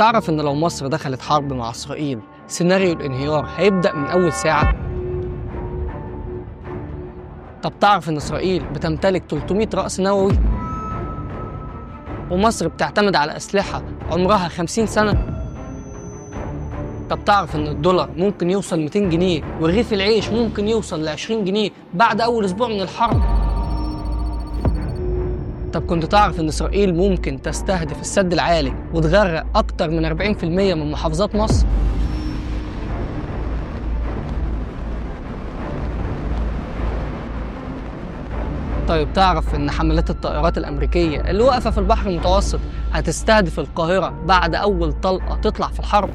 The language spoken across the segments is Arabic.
تعرف إن لو مصر دخلت حرب مع إسرائيل سيناريو الانهيار هيبدأ من أول ساعة؟ طب تعرف إن إسرائيل بتمتلك 300 رأس نووي؟ ومصر بتعتمد على أسلحة عمرها 50 سنة؟ طب تعرف إن الدولار ممكن يوصل 200 جنيه ورغيف العيش ممكن يوصل ل 20 جنيه بعد أول أسبوع من الحرب؟ طب كنت تعرف إن إسرائيل ممكن تستهدف السد العالي وتغرق أكتر من 40% من محافظات مصر؟ طيب تعرف إن حملات الطائرات الأمريكية اللي واقفة في البحر المتوسط هتستهدف القاهرة بعد أول طلقة تطلع في الحرب؟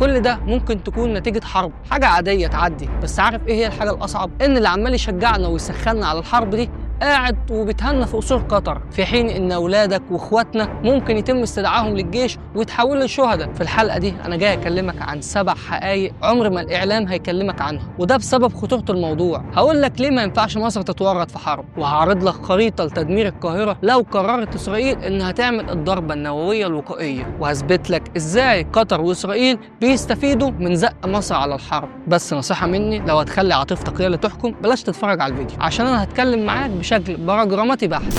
كل ده ممكن تكون نتيجة حرب، حاجة عادية تعدي، بس عارف ايه هي الحاجة الأصعب؟ إن اللي عمال يشجعنا ويسخننا على الحرب دي قاعد وبيتهنى في قصور قطر، في حين إن أولادك وإخواتنا ممكن يتم استدعائهم للجيش ويتحولوا لشهداء. في الحلقة دي أنا جاي أكلمك عن 7 حقائق عمر ما الإعلام هيكلمك عنها، وده بسبب خطورة الموضوع. هقول لك ليه ما ينفعش مصر تتورط في حرب، وهعرض لك خريطة لتدمير القاهرة لو قررت إسرائيل إنها تعمل الضربة النووية الوقائية، وهثبت لك إزاي قطر وإسرائيل بيستفيدوا من زق مصر على الحرب. بس نصيحة مني، لو هتخلي عاطفتك هي اللي تحكم بلاش تتفرج على الفيديو، عشان أنا هتكلم معاك بشكل برجراماتي بحت.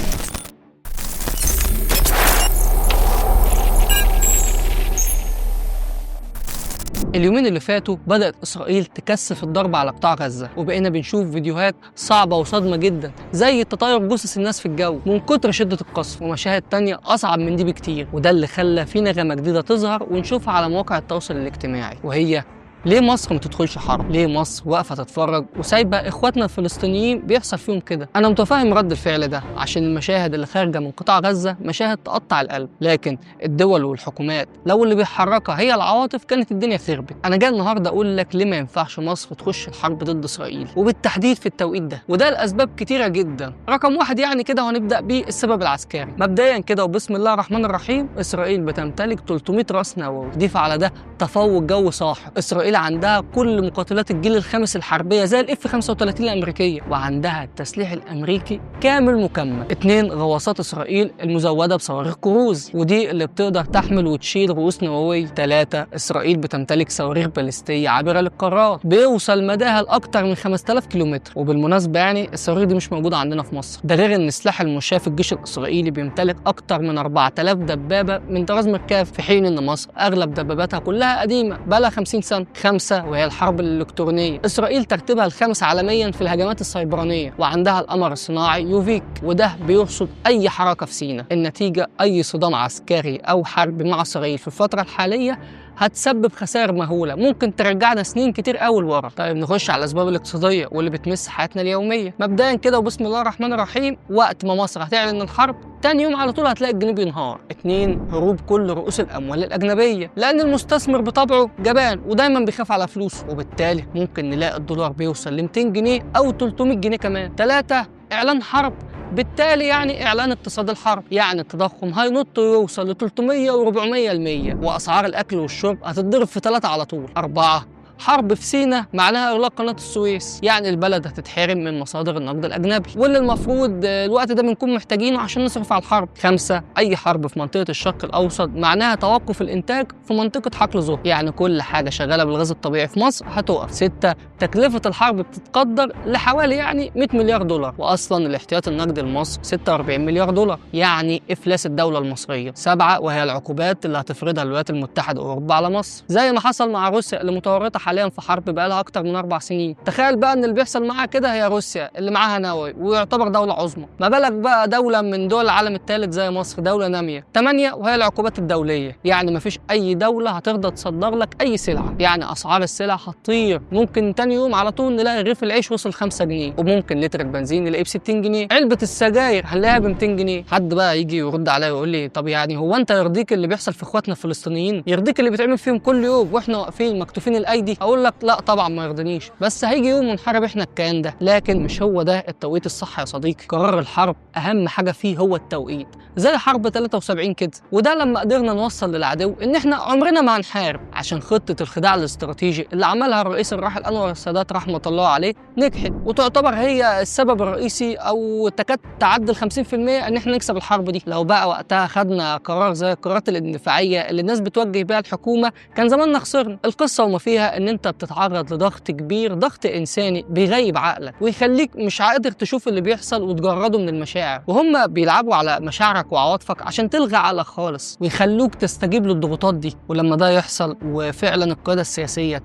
اليومين اللي فاتوا بدأت إسرائيل تكثف الضرب على قطاع غزة، وبقينا بنشوف فيديوهات صعبة وصادمة جدا زي تطاير جثث الناس في الجو من كتر شدة القصف، ومشاهد تانية أصعب من دي بكتير. وده اللي خلى في نغمة جديدة تظهر ونشوفها على مواقع التواصل الاجتماعي، وهي ليه مصر ما تدخلش حرب؟ ليه مصر واقفه تتفرج وسايبه اخواتنا الفلسطينيين بيحصل فيهم كده؟ انا متفاهم رد الفعل ده، عشان المشاهد اللي خارجه من قطاع غزه مشاهد تقطع القلب، لكن الدول والحكومات لو اللي بيحركها هي العواطف كانت الدنيا خربت. انا جاي النهارده اقول لك ليه ما ينفعش مصر تخش الحرب ضد اسرائيل، وبالتحديد في التوقيت ده، وده لاسباب كتيره جدا. رقم 1 يعني كده، وهنبدا بيه السبب العسكري. مبدئيا كده وبسم الله الرحمن الرحيم، اسرائيل بتمتلك 300 راس نووي، ضيف على ده تفوق جو صاحب. اسرائيل عندها كل مقاتلات الجيل الخامس الحربيه زي الاف 35 الامريكيه، وعندها التسليح الامريكي كامل مكمل. 2 غواصات اسرائيل المزوده بصواريخ كروز، ودي اللي بتقدر تحمل وتشيل رؤوس نوويه. 3 اسرائيل بتمتلك صواريخ باليستيه عابره للقارات بيوصل مداها لاكثر من 5000 كيلومتر، وبالمناسبه يعني الصواريخ دي مش موجوده عندنا في مصر. ده غير ان السلاح المشاة في الجيش الاسرائيلي بيمتلك اكثر من 4000 دبابه من طراز مركب، في حين ان مصر اغلب دباباتها كلها قديمه بقى 50 سنه. 5 وهي الحرب الإلكترونية، إسرائيل ترتيبها ال5 عالميا في الهجمات السيبرانية، وعندها القمر الصناعي يوفيك، وده بيرصد أي حركة في سيناء. النتيجة أي صدام عسكري أو حرب مع إسرائيل في الفترة الحالية هتسبب خسائر مهولة ممكن ترجعنا سنين كتير قوي لورا. طيب نخش على الأسباب الاقتصادية واللي بتمس حياتنا اليومية. مبدئيا كده وبسم الله الرحمن الرحيم، وقت ما مصر هتعلن الحرب تاني يوم على طول هتلاقي الجنيه بينهار. 2 هروب كل رؤوس الأموال الأجنبية، لأن المستثمر بطبعه جبان ودايما بيخاف على فلوسه، وبالتالي ممكن نلاقي الدولار بيوصل ل 200 جنيه أو 300 جنيه كمان. 3 إعلان حرب، بالتالي يعني إعلان اقتصاد الحرب، يعني التضخم هينط ويوصل ل 300 و400%، وأسعار الأكل والشرب هتتضرب في 3 على طول. 4 حرب في سيناء معناها إغلاق قناة السويس، يعني البلد هتتحرم من مصادر النقد الأجنبي واللي المفروض الوقت ده بنكون محتاجينه عشان نصرف على الحرب. 5 أي حرب في منطقة الشرق الأوسط معناها توقف الإنتاج في منطقة حقل ظهر، يعني كل حاجة شغالة بالغاز الطبيعي في مصر هتقف. 6 تكلفة الحرب بتتقدر لحوالي يعني 100 مليار دولار، وأصلا الاحتياطي النقدي لمصر 46 مليار دولار، يعني إفلاس الدولة المصرية. 7 وهي العقوبات اللي هتفرضها الولايات المتحدة وأوروبا على مصر، زي ما حصل مع روسيا اللي متورطة حاليا في حرب بقالها اكتر من 4 سنين. تخيل بقى ان اللي بيحصل معاها كده هي روسيا اللي معاها نووي ويعتبر دوله عظمى، ما بالك بقى دوله من دول العالم الثالث زي مصر، دوله ناميه. 8 وهي العقوبات الدوليه، يعني ما فيش اي دوله هترضى تصدر لك اي سلعه، يعني اسعار السلع هتطير. ممكن تاني يوم على طول نلاقي رغيف العيش وصل 5 جنيه، وممكن لتر البنزين نلاقيه ب 60 جنيه، علبه السجاير هنلاقيها ب 200 جنيه. حد بقى يجي يرد عليا ويقول لي طب يعني هو انت يرضيك اللي بيحصل في اخواتنا الفلسطينيين؟ يرضيك اللي بيتعمل فيهم كل يوم واحنا واقفين مكتوفين الايدي؟ يرضي؟ اقول لك لا طبعا ما يرضينيش، بس هيجي يوم ونحارب احنا الكيان ده. لكن مش هو ده التوقيت الصح يا صديقي. قرار الحرب اهم حاجه فيه هو التوقيت، زي حرب 73 كده. وده لما قدرنا نوصل للعدو ان احنا عمرنا ما هنحارب، عشان خطه الخداع الاستراتيجي اللي عملها الرئيس الراحل انور السادات رحمه الله عليه نجحت، وتعتبر هي السبب الرئيسي او تكاد تعدل 50% ان احنا نكسب الحرب دي. لو بقى وقتها خدنا قرار زي القرارات الاندفاعيه اللي الناس بتوجه بيها الحكومه كان زماننا خسرنا. القصه وما فيها ان انت بتتعرض لضغط كبير، ضغط انساني بيغيب عقلك ويخليك مش قادر تشوف اللي بيحصل وتجرده من المشاعر، وهم بيلعبوا على مشاعرك وعواطفك عشان تلغي عقلك خالص ويخلوك تستجيب للضغوطات دي. ولما ده يحصل وفعلا القياده السياسيه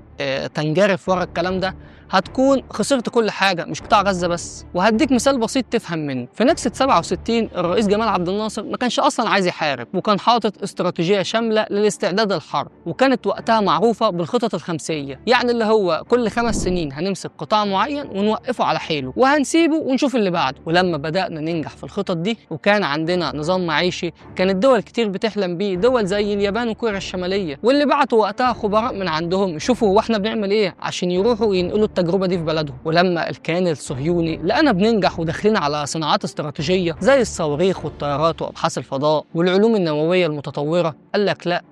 تنجرف ورا الكلام ده، هتكون خسرت كل حاجه، مش قطاع غزه بس. وهديك مثال بسيط تفهم منه. في نكسه 67 الرئيس جمال عبد الناصر ما كانش اصلا عايز يحارب، وكان حاطط استراتيجيه شامله للاستعداد للحرب، وكانت وقتها معروفه بالخطط الخمسيه، يعني اللي هو كل 5 سنين هنمسك قطاع معين ونوقفه على حيله وهنسيبه ونشوف اللي بعده. ولما بدانا ننجح في الخطط دي وكان عندنا نظام معيشي كانت دول كتير بتحلم بيه، دول زي اليابان وكوريا الشماليه، واللي بعتوا وقتها خبراء من عندهم يشوفوا هو احنا بنعمل ايه عشان يروحوا ينقلوا التجربه دي في بلدهم. ولما الكيان الصهيوني لقانا بننجح وداخلين على صناعات استراتيجيه زي الصواريخ والطيارات وابحاث الفضاء والعلوم النوويه المتطوره، قال لك لا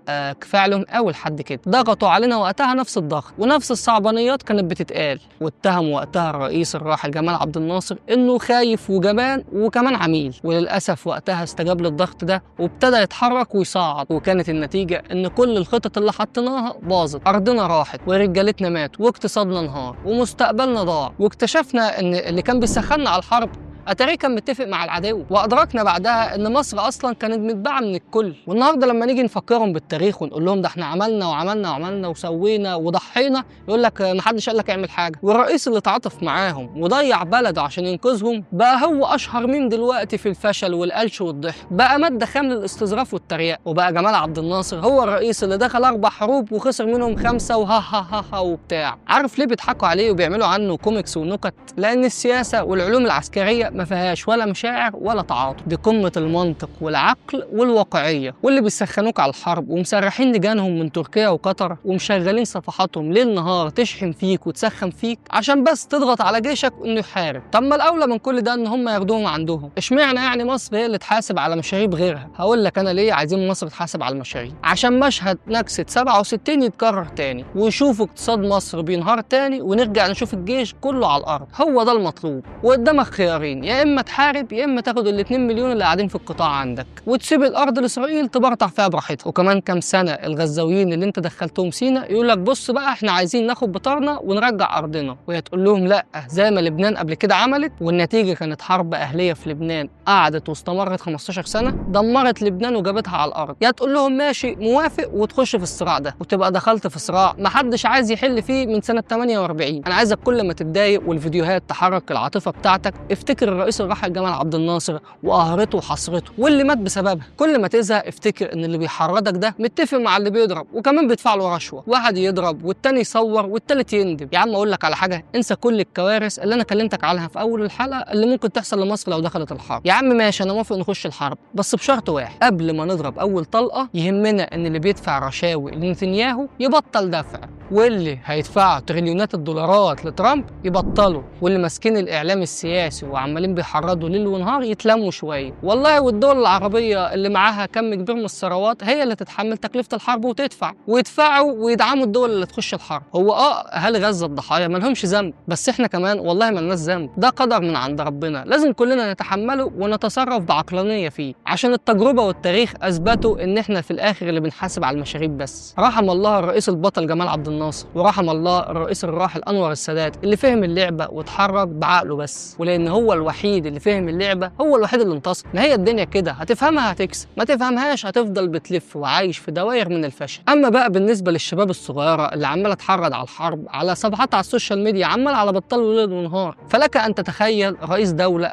كفايه عليهم اول حد كده. ضغطوا علينا وقتها نفس الضغط ونفس الصعبانيات كانت بتتقال، واتهموا وقتها الرئيس الراحل جمال عبد الناصر انه خايف وجبان وكمان عميل. وللاسف وقتها استجاب للضغط ده وابتدى يتحرك ويصعد، وكانت النتيجه ان كل الخطط اللي حطيناها باظت، ارضنا راحت ورجالتنا ماتوا واقتصادنا انهار ومستقبلنا ضاع، واكتشفنا ان اللي كان بيسخننا على الحرب اتاريه كان متفق مع العدو. وادركنا بعدها ان مصر اصلا كانت متباعه من الكل. والنهارده لما نيجي نفكرهم بالتاريخ ونقول لهم ده احنا عملنا وعملنا وعملنا وسوينا وضحينا، يقول لك ما حدش قال لك اعمل حاجه. والرئيس اللي تعاطف معاهم وضيع بلده عشان ينقذهم بقى هو اشهر ميم دلوقتي في الفشل والقلش والضحك، بقى ماده خام للاستظراف والتريقه. وبقى جمال عبد الناصر هو الرئيس اللي دخل 4 حروب وخسر منهم 5 وها ها ها ها وبتاع. عارف ليه بيضحكوا عليه وبيعملوا عنه كوميكس ونكت؟ لان السياسه والعلوم العسكريه ما فيهاش ولا مشاعر ولا تعاطف، دي قمه المنطق والعقل والواقعيه. واللي بيسخنوك على الحرب ومسرحين لجانهم من تركيا وقطر ومشغلين صفحاتهم ليل نهار تشحن فيك وتسخن فيك عشان بس تضغط على جيشك انه يحارب. طب ما الاولى من كل ده ان هم ياخدوهم عندهم. اشمعنى يعني مصر هي اللي تحاسب على مشاريب غيرها؟ هقول لك انا ليه عايزين مصر تحاسب على المشاريب. عشان مشهد نكسه 67 يتكرر تاني ويشوفوا اقتصاد مصر بينهار تاني ونرجع نشوف الجيش كله على الارض. هو ده المطلوب. وقدامك خيارين، يا اما تحارب يا اما تاخد ال2 مليون اللي قاعدين في القطاع عندك وتسيب الارض لاسرائيل تبرطع فيها براحتها. وكمان كام سنه الغزاويين اللي انت دخلتهم سينا يقول لك بص بقى احنا عايزين ناخد بطارنا ونرجع ارضنا، وهي تقول لهم لا زي ما لبنان قبل كده عملت. والنتيجه كانت حرب اهليه في لبنان قعدت واستمرت 15 سنه، دمرت لبنان وجابتها على الارض. يا تقول لهم ماشي موافق وتخش في الصراع ده وتبقى دخلت في صراع محدش عايز يحل فيه من سنه 48. انا عايزك كل ما تتضايق والفيديوهات تحرك العاطفه بتاعتك افتكر الرئيس الراحل جمال عبد الناصر وقهرته وحسرته واللي مات بسببها. كل ما تزهق افتكر ان اللي بيحرضك ده متفق مع اللي بيضرب وكمان بيدفع له رشوه، واحد يضرب والتاني يصور والتالت يندب. يا عم اقول لك على حاجه، انسى كل الكوارث اللي انا كلمتك عنها في اول الحلقه اللي ممكن تحصل لمصر لو دخلت الحرب. يا عم ماشي انا موافق نخش الحرب بس بشرط واحد، قبل ما نضرب اول طلقه يهمنا ان اللي بيدفع رشاوي لنتنياهو يبطل دفع، واللي هيدفعوا تريليونات الدولارات لترامب يبطلوا، واللي ماسكين الاعلام السياسي وعمالين بيحرضوا ليل ونهار يتلموا شويه. والله والدول العربيه اللي معاها كم كبير من الثروات هي اللي تتحمل تكلفه الحرب وتدفع، ويدفعوا ويدعموا الدول اللي تخش الحرب. هو اهالي غزه الضحايا ما لهمش ذنب، بس احنا كمان والله ما لناش ذنب، ده قدر من عند ربنا لازم كلنا نتحمله ونتصرف بعقلانيه فيه، عشان التجربه والتاريخ اثبتوا ان احنا في الاخر اللي بنحاسب على المشاريب بس. رحم الله الرئيس البطل جمال عبد الناصر، ورحم الله الرئيس الراحل انور السادات اللي فهم اللعبه واتحرك بعقله بس، ولان هو الوحيد اللي فهم اللعبه هو الوحيد اللي انتصر. ما هي الدنيا كده، هتفهمها هتكسب، ما تفهمهاش هتفضل بتلف وعايش في دوائر من الفشل. اما بقى بالنسبه للشباب الصغيره اللي عماله تحرض على الحرب على صفحات على السوشيال ميديا عمال على بطال ليل ونهار، فلك ان تتخيل رئيس دوله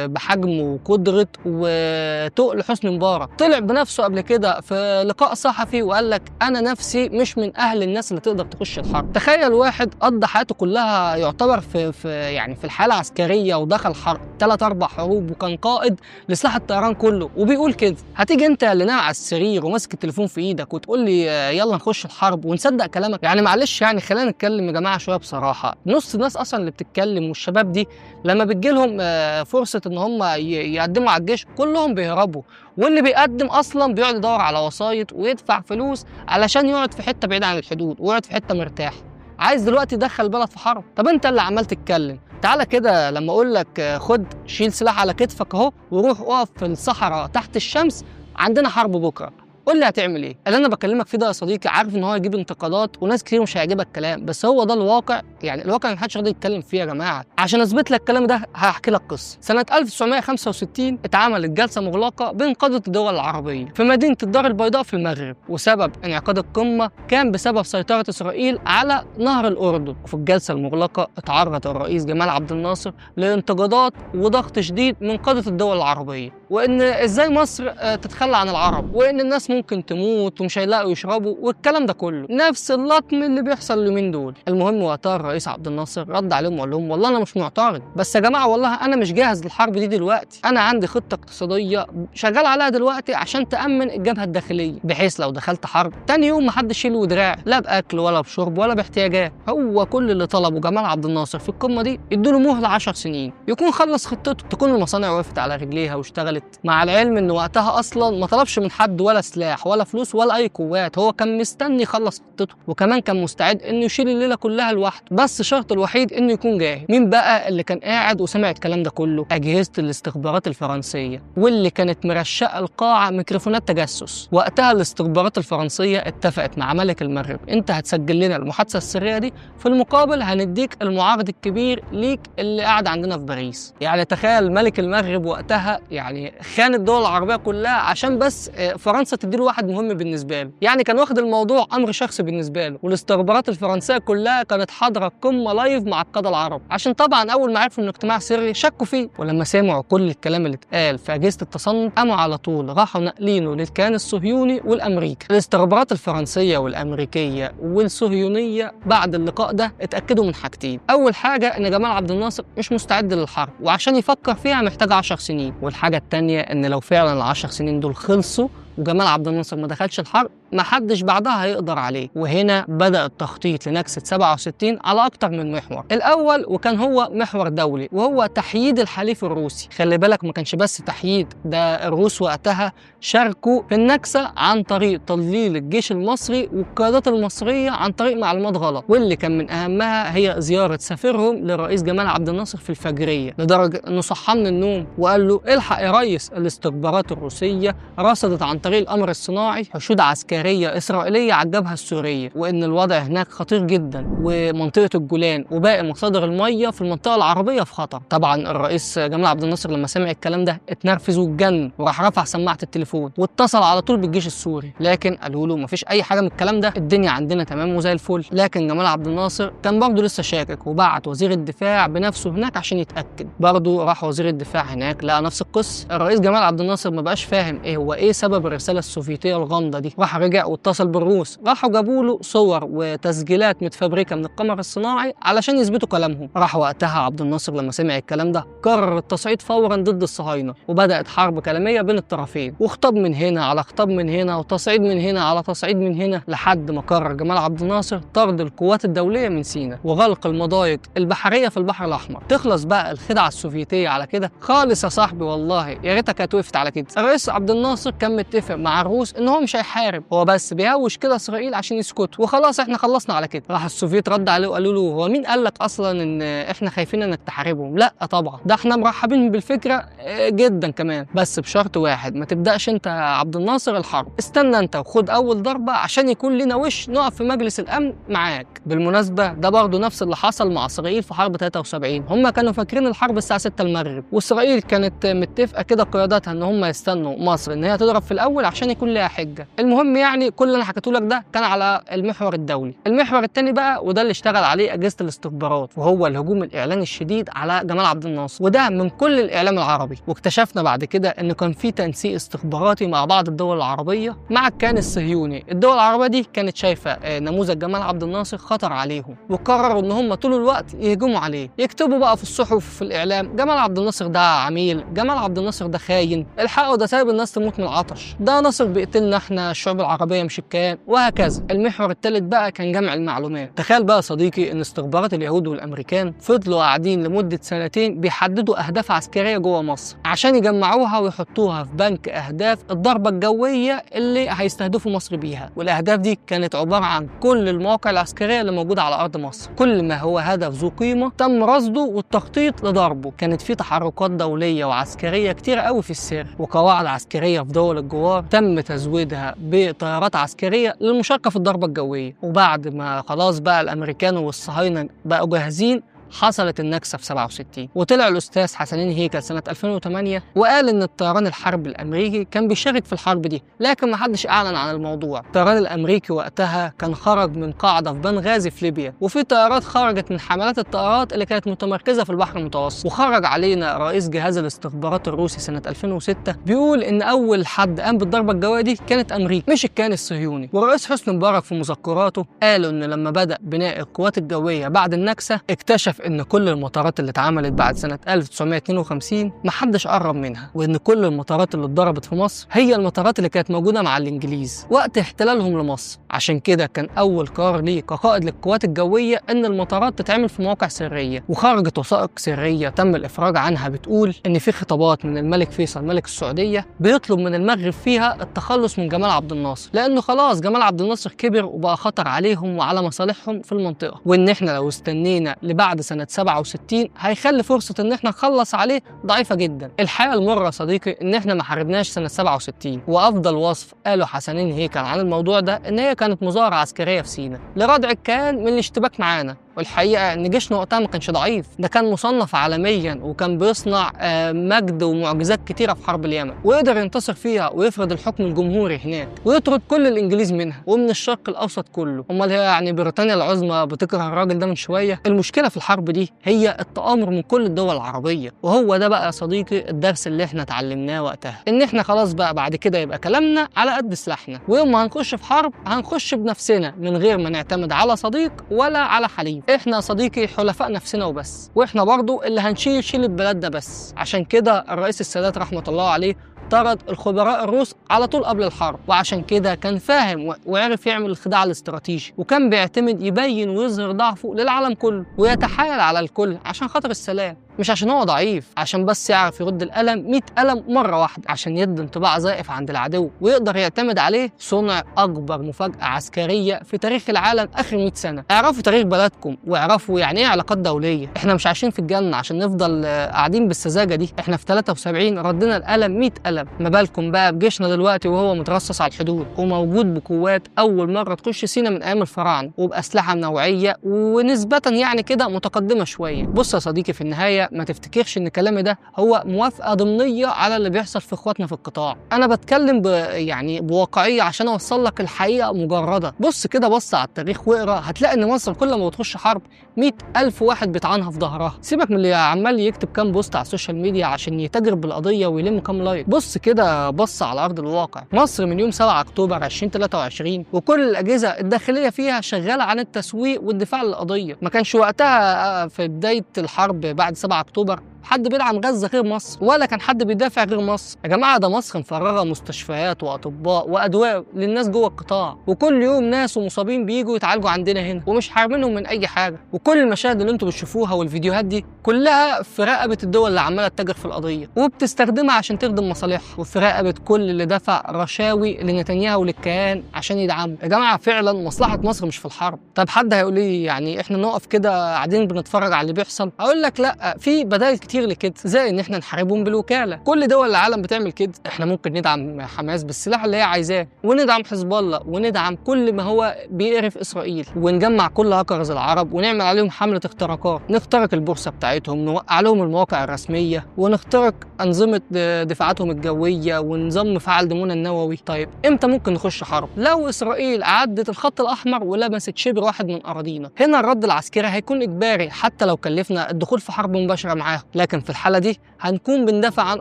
بحجم وقدره وتقل حسني مبارك طلع بنفسه قبل كده في لقاء صحفي وقال لك انا نفسي مش من اهل الناس اللي تقدر تخش الحرب. تخيل واحد قضى حياته كلها يعتبر في الحاله العسكريه ودخل حرب الحرب 3 4 حروب، وكان قائد لسلاح الطيران كله، وبيقول كده. هتيجي انت اللي نايم على السرير وماسك التليفون في ايدك وتقول لي يلا نخش الحرب ونصدق كلامك؟ يعني معلش، يعني خلينا نتكلم يا جماعه شويه بصراحه. نص الناس اصلا اللي بتتكلم والشباب دي لما بتجي لهم فرصه ان هم يقدموا على الجيش كلهم بيهربوا، واللي بيقدم اصلا بيقعد يدور على وسايط ويدفع فلوس علشان يقعد في حته بعيده عن الحدود ويقعد في حته مرتاح. عايز دلوقتي تدخل البلد في حرب؟ طب انت اللي عمال تتكلم، تعالى كده لما اقول لك خد شيل سلاح على كتفك اهو وروح اقف في الصحراء تحت الشمس، عندنا حرب بكره، قول لي هتعمل ايه؟ اللي انا بكلمك فيه ده يا صديقي عارف ان هو هيجيب انتقادات وناس كتير مش هيعجبك الكلام، بس هو ده الواقع. يعني الواقع محدش راضي يتكلم فيه يا جماعه. عشان اثبت لك الكلام ده هحكي لك قصه. سنه 1965 اتعملت جلسه مغلقه بين قاده الدول العربيه في مدينه الدار البيضاء في المغرب، وسبب انعقاد القمه كان بسبب سيطره اسرائيل على نهر الاردن. وفي الجلسه المغلقه اتعرض الرئيس جمال عبد الناصر لانتقادات وضغط شديد من قاده الدول العربيه، وان ازاي مصر تتخلى عن العرب، وان الناس ممكن تموت ومش هيلاقوا يشربوا والكلام ده كله، نفس اللطم اللي بيحصل اليومين دول. المهم وقتها الرئيس عبد الناصر رد عليهم وقال لهم والله انا مش معترض، بس يا جماعه والله انا مش جاهز للحرب دي دلوقتي، انا عندي خطه اقتصاديه شغال عليها دلوقتي عشان تامن الجبهه الداخليه، بحيث لو دخلت حرب تاني يوم محدش يلوي دراع لا باكل ولا بشرب ولا باحتياجات. هو كل اللي طلبه جمال عبد الناصر في القمه دي ادوا مهله 10 سنين يكون خلص خطته، تكون المصانع وقفت على رجليها واشتغلت، مع العلم ان وقتها اصلا ما طلبش من حد ولا سلاح ولا فلوس ولا اي قوات، هو كان مستني يخلص خطته، وكمان كان مستعد انه يشيل الليله كلها لوحده، بس شرط الوحيد انه يكون جاهز. مين بقى اللي كان قاعد وسمع الكلام ده كله؟ اجهزه الاستخبارات الفرنسيه، واللي كانت مرشقه القاعه ميكروفونات تجسس. وقتها الاستخبارات الفرنسيه اتفقت مع ملك المغرب انت هتسجل لنا المحادثه السريه دي، في المقابل هنديك المعارض الكبير ليك اللي قاعد عندنا في باريس. يعني تخيل ملك المغرب وقتها يعني خان الدول العربيه كلها عشان بس فرنسا تديله واحد مهم بالنسبه له، يعني كان واخد الموضوع امر شخصي بالنسبه له. والاستخبارات الفرنسيه كلها كانت حاضره القمه لايف مع القاده العرب، عشان طبعا اول ما عرفوا انه اجتماع سري شكوا فيه، ولما سمعوا كل الكلام اللي اتقال في اجهزه التصنت قاموا على طول راحوا ناقلينه للكيان الصهيوني والامريكي. الاستخبارات الفرنسيه والامريكيه والصهيونيه بعد اللقاء ده اتاكدوا من حاجتين، اول حاجه ان جمال عبد الناصر مش مستعد للحرب وعشان يفكر فيها محتاج 10 سنين، والحاجه الثانيه ان لو فعلا ال10 سنين دول خلصوا وجمال عبد الناصر ما دخلش الحرب محدش بعدها هيقدر عليه. وهنا بدأ التخطيط لنكسة 67 على أكتر من محور. الأول وكان هو محور دولي وهو تحييد الحليف الروسي. خلي بالك ما كانش بس تحييد، ده الروس وقتها شاركوا في النكسة عن طريق تضليل الجيش المصري والقيادات المصرية عن طريق معلومات غلط، واللي كان من أهمها هي زيارة سفيرهم للرئيس جمال عبد الناصر في الفجرية، لدرجة إنه صحى من النوم وقال له الحق يا ريس، الاستخبارات الروسية رصدت عن طريق القمر الصناعي حشود عسكرية إسرائيلية على الجبهة السورية، وإن الوضع هناك خطير جدا، ومنطقة الجولان وباقي مصادر المية في المنطقة العربية في خطر. طبعا الرئيس جمال عبد الناصر لما سمع الكلام ده اتنرفز واتجنن وراح رفع سماعة التليفون واتصل على طول بالجيش السوري، لكن قالوا له مفيش أي حاجة من الكلام ده، الدنيا عندنا تمام وزي الفل. لكن جمال عبد الناصر كان برضه لسه شاكك وبعت وزير الدفاع بنفسه هناك عشان يتأكد. برضه راح وزير الدفاع هناك لقى نفس القصة. الرئيس جمال عبد الناصر ما بقاش فاهم ايه سبب الرسالة السوفيتية الغامضة دي، راح رجع واتصل بالروس، راحوا جابوا له صور وتسجيلات متفبركه من القمر الصناعي علشان يثبتوا كلامهم. راح وقتها عبد الناصر لما سمع الكلام ده قرر التصعيد فورا ضد الصهاينه، وبدات حرب كلاميه بين الطرفين، وخطاب من هنا على خطاب من هنا وتصعيد من هنا على تصعيد من هنا، لحد ما قرر جمال عبد الناصر طرد القوات الدوليه من سيناء وغلق المضايق البحريه في البحر الاحمر. تخلص بقى الخدعه السوفيتيه على كده خالص يا صاحبي، والله يا ريتها كانت وقفت على كده. الرئيس عبد الناصر كان متفق مع الروس ان هو مش هيحارب، هو بس بيهوش كده اسرائيل عشان يسكتوا وخلاص احنا خلصنا على كده. راح السوفيت رد عليه وقالوا له هو مين قال لك اصلا ان احنا خايفين انك تحاربهم؟ لا طبعا، ده احنا مرحبين بالفكره جدا كمان، بس بشرط واحد، ما تبداش انت يا عبد الناصر الحرب، استنى انت وخد اول ضربه عشان يكون لنا وش نقف في مجلس الامن معاك. بالمناسبه ده برضه نفس اللي حصل مع اسرائيل في حرب 73، هم كانوا فاكرين الحرب الساعه 6 المغرب، واسرائيل كانت متفقه كده قياداتها ان هم يستنوا مصر ان هي تضرب في الاول عشان يكون لها حجه. المهم يعني كل اللي انا حكيته لك ده كان على المحور الدولي. المحور الثاني بقى وده اللي اشتغل عليه اجهزه الاستخبارات، وهو الهجوم الاعلاني الشديد على جمال عبد الناصر، وده من كل الاعلام العربي. واكتشفنا بعد كده ان كان في تنسيق استخباراتي مع بعض الدول العربيه مع الكيان الصهيوني. الدول العربيه دي كانت شايفه نموذج جمال عبد الناصر خطر عليهم، وقرروا ان هم طول الوقت يهجموا عليه، يكتبوا بقى في الصحف وفي الاعلام جمال عبد الناصر ده عميل، جمال عبد الناصر ده خاين، الحقوا ده سايب الناس تموت من العطش، ده ناصر بيقتلنا احنا الشعوب العربيه مش الكيان، وهكذا. المحور الثالث بقى كان جمع المعلومات. تخيل بقى يا صديقي ان استخبارات اليهود والامريكان فضلوا قاعدين لمده سنتين بيحددوا اهداف عسكريه جوه مصر عشان يجمعوها ويحطوها في بنك اهداف الضربه الجويه اللي هيستهدفوا مصر بيها. والاهداف دي كانت عباره عن كل المواقع العسكريه اللي موجوده على ارض مصر، كل ما هو هدف ذو قيمه تم رصده والتخطيط لضربه. كانت في تحركات دوليه وعسكريه كتير قوي في السر، وقواعد عسكريه في دول الجوار تم تزويدها بطيارات عسكريه للمشاركه في الضربه الجويه. وبعد ما خلاص بقى الامريكان والصهاينه بقوا جاهزين، حصلت النكسة في 67، وطلع الأستاذ حسنين هيكل سنة 2008 وقال إن الطيران الحربي الأمريكي كان بيشارك في الحرب دي، لكن محدش أعلن عن الموضوع. الطيران الأمريكي وقتها كان خرج من قاعدة في بنغازي في ليبيا، وفي طيارات خرجت من حملات الطيارات اللي كانت متمركزة في البحر المتوسط. وخرج علينا رئيس جهاز الاستخبارات الروسي سنة 2006 بيقول إن أول حد قام بالضربة الجوية دي كانت أمريكا مش الكيان الصهيوني. والرئيس حسني مبارك في مذكراته قالوا إن لما بدأ بناء القوات الجوية بعد النكسة اكتشف ان كل المطارات اللي اتعملت بعد سنة 1952 محدش قرب منها، وان كل المطارات اللي اتضربت في مصر هي المطارات اللي كانت موجودة مع الانجليز وقت احتلالهم لمصر. عشان كده كان اول قرار ليه كقائد للقوات الجوية ان المطارات تتعمل في مواقع سرية. وخرجت وثائق سرية تم الافراج عنها بتقول ان في خطابات من الملك فيصل ملك السعودية بيطلب من المغرب فيها التخلص من جمال عبد الناصر، لانه خلاص جمال عبد الناصر كبر وبقى خطر عليهم وعلى مصالحهم في المنطقة، وان احنا لو استنينا لبعد سنة 67 هيخلي فرصة ان احنا نخلص عليه ضعيفة جدا. الحقيقة المرة يا صديقي ان احنا ما حاربناش سنة 67، وافضل وصف قاله حسنين هيكل عن الموضوع ده ان هي كانت مظاهرة عسكرية في سيناء لردع الكيان من الاشتباك معانا. والحقيقه ان جيشنا وقتها ما كانش ضعيف، ده كان مصنف عالميا وكان بيصنع مجد ومعجزات كتيره في حرب اليمن، ويقدر ينتصر فيها ويفرض الحكم الجمهوري هناك ويطرد كل الانجليز منها ومن الشرق الاوسط كله. امال هي يعني بريطانيا العظمى بتكره الراجل ده من شويه؟ المشكله في الحرب دي هي التآمر من كل الدول العربيه، وهو ده بقى يا صديقي الدرس اللي احنا اتعلمناه وقتها، ان احنا خلاص بقى بعد كده يبقى كلامنا على قد سلاحنا، ويوم ما هنخش في حرب هنخش بنفسنا من غير ما نعتمد على صديق ولا على حليف. احنا يا صديقي حلفاء نفسنا وبس، واحنا برضو اللي هنشيل البلاد ده بس. عشان كده الرئيس السادات رحمه الله عليه طرد الخبراء الروس على طول قبل الحرب، وعشان كده كان فاهم وعرف يعمل الخداع الاستراتيجي، وكان بيعتمد يبين ويظهر ضعفه للعالم كله ويتحايل على الكل عشان خاطر السلام، مش عشان هو ضعيف، عشان بس يعرف يرد القلم 100 قلم مرة واحدة، عشان يدي انطباع زائف عند العدو ويقدر يعتمد عليه صنع أكبر مفاجأة عسكرية في تاريخ العالم آخر 100 سنة. اعرفوا تاريخ بلدكم واعرفوا يعني إيه علاقات دولية. إحنا مش عايشين في الجنة عشان نفضل قاعدين بالسذاجة دي. إحنا في 73 ردنا القلم 100 قلم، ما بالكم بقى بجيشنا دلوقتي وهو مترصص على الحدود وموجود بقوات أول مرة تخش سينا من أيام الفراعنة، وبأسلحة نوعية ونسبة يعني كده متقدمة شوية. بص يا صديقي، في النهاية ما تفتكرش ان كلامي ده هو موافقه ضمنيه على اللي بيحصل في اخواتنا في القطاع. انا بتكلم يعني بواقعيه عشان اوصل لك الحقيقه مجرده. بص كده، بص على التاريخ واقرا، هتلاقي ان مصر كل ما بتخش حرب 100,000 واحد بيطعنها في ظهرها. سيبك من اللي عمال يكتب كام بوست على السوشيال ميديا عشان يتاجر بالقضيه ويلم كام لايك. بص كده، بص على ارض الواقع. مصر من يوم 7 اكتوبر 2023 وكل الاجهزه الداخليه فيها شغاله عن التسويق والدفاع للقضيه. ما كانش وقتها في بدايه الحرب بعد 7 اكتوبر حد بيدعم غزة غير مصر، ولا كان حد بيدافع غير مصر. يا جماعة ده مصر مفرغة مستشفيات وأطباء وأدوية للناس جوه القطاع، وكل يوم ناس ومصابين بييجوا يتعالجوا عندنا هنا ومش حارمينهم من أي حاجة. وكل المشاهد اللي انتوا بتشوفوها والفيديوهات دي كلها في رقبة الدول اللي عمالة تتاجر في القضية وبتستخدمها عشان تخدم مصالحها، وفي رقبة كل اللي دفع رشاوي لنتنياهو وللكيان عشان يدعموا. يا جماعة فعلا مصلحة مصر مش في الحرب. طب حد هيقول لي يعني احنا نقف كده قاعدين بنتفرج على اللي بيحصل؟ أقول لك لا، في بدائل كتير كتير لكده، زي ان احنا نحاربهم بالوكاله. كل دول العالم بتعمل كده. احنا ممكن ندعم حماس بالسلاح اللي هي عايزاه، وندعم حزب الله، وندعم كل ما هو بيقرف اسرائيل، ونجمع كل هاكرز العرب ونعمل عليهم حمله اختراقات، نخترق البورصه بتاعتهم، نوقع لهم المواقع الرسميه، ونخترق انظمه دفاعاتهم الجويه ونظام مفاعل دمونا النووي. طيب امتى ممكن نخش حرب؟ لو اسرائيل عدت الخط الاحمر ولمست شبر واحد من اراضينا. هنا الرد العسكري هيكون اجباري حتى لو كلفنا الدخول في حرب مباشره معاهم، لكن في الحاله دي هنكون بندافع عن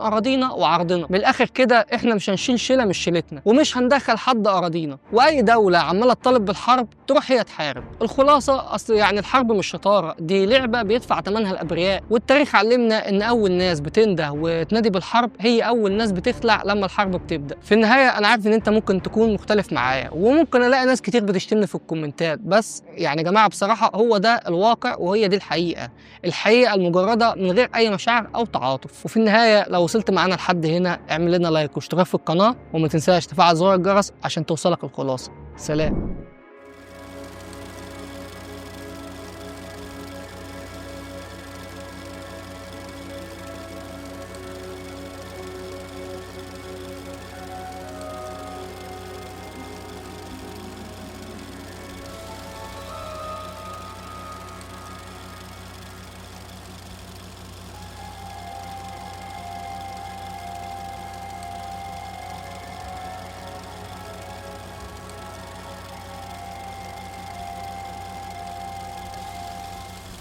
اراضينا وعرضنا. من الاخر كده احنا مش هنشيل شيله مش شيلتنا، ومش هندخل حد اراضينا، واي دوله عماله تطالب بالحرب تروح هي تحارب. الخلاصه اصل يعني الحرب مش شطاره، دي لعبه بيدفع ثمنها الابرياء، والتاريخ علمنا ان اول ناس بتنده وتنادي بالحرب هي اول ناس بتخلع لما الحرب بتبدا. في النهايه انا عارف ان انت ممكن تكون مختلف معايا، وممكن الاقي ناس كتير بتشتمني في الكومنتات، بس يعني يا جماعه بصراحه هو ده الواقع وهي دي الحقيقه المجرده من غير اي مشاعر او تعاطف. وفي النهايه لو وصلت معانا لحد هنا اعمل لنا لايك واشتراك في القناه، وما تنساش تفعل زر الجرس عشان توصلك الخلاصه. سلام.